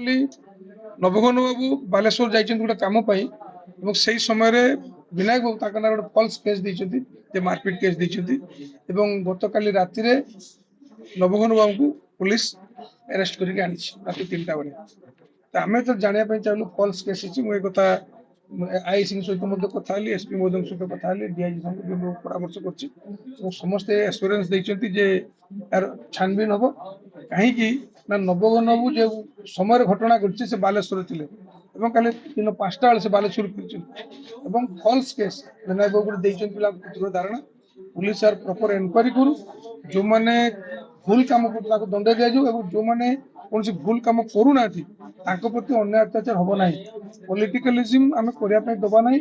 नवघन बाबू बालेश्वर जाइछन्ति गोटे काम पाई एवं सेही समय रे विनायक बाबू ताका नाम गोटे फॉल्स केस दैछन्ति जे मारपीट केस दैछन्ति एवं गतकाली राति रे नवघन बाबू को पुलिस अरेस्ट करके आनी राति 3टा बेले तो आम तो जाना चाहूँ फॉल्स केस मुझे कथा आईसी सहित कथा एसपी महोदय सहित कथा डीआईजी सहित परामर्श कर समस्ते एश्योरेंस देइछन्ति जे यार छानबीन हम कहीं ना नवघन बाबू जो समय घटना घटी से बालेश्वर थे कल दिन 5टा बेले से बालेश्वर फिर फॉल्स केस विनायक बाबू पिला धारणा पुलिस यार प्रॉपर एनक्वारी करू जो मैंने भूल काम कर दंड दि जाऊ जो मैंने कौन भूल कम करूना प्रति अन्याय अत्याचार हम ना पॉलिटिकलिज्म आम करने दबा ना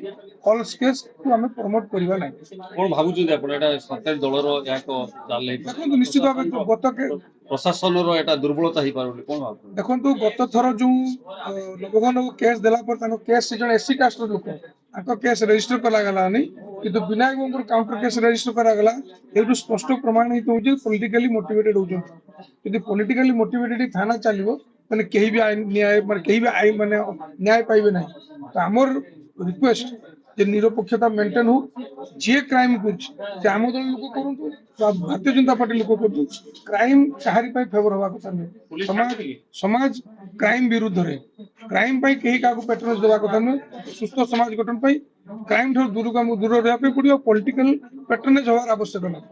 फॉल्स केस को आम प्रमोट करवा ना कौन भावुଛନ୍ତି ଆପଣ ଏଟା ସରକାରୀ ଦଳର ଏକ ଚାଲ देखो निश्चित भाव गत ପ୍ରଶାସନର ଏଟା ଦୁର୍ବଳତା ହେଇପାରୁନି କଣ ଭାବୁଛନ୍ତି देखो गत थर जो नवघन केस देला केस से जन एससी कास्ट लोक केस रजिस्टर करागलानी कि विनायक बाबू काउंटर केस रजिस्टर करागला ये स्पष्ट प्रमाणित हो पॉलिटिकली मोटिवेटेड होती पॉलिटिकली मोटिवेटेड थाना चलो मैंने कहीं भी न्याय माने कहीं भी माने न्याय पाइबे ना तो आमर रिक्वेस्ट जे निरपेक्षता मेंटेन हो जी क्राइम कर आम दल लोक करूँ भारतीय जनता पार्टी लोक करूँ क्राइम कहारी फेवर हवा कथा नहीं समाज समाज क्राइम विरुद्ध रे क्राइम कहीं क्या पेट्रोनेज देवा कथा नुहे सुस्थ समाज गठन क्राइम ठार दूर को दूर रहा पड़ो पॉलिटिकल पेट्रोनेज हवार आवश्यक नहीं।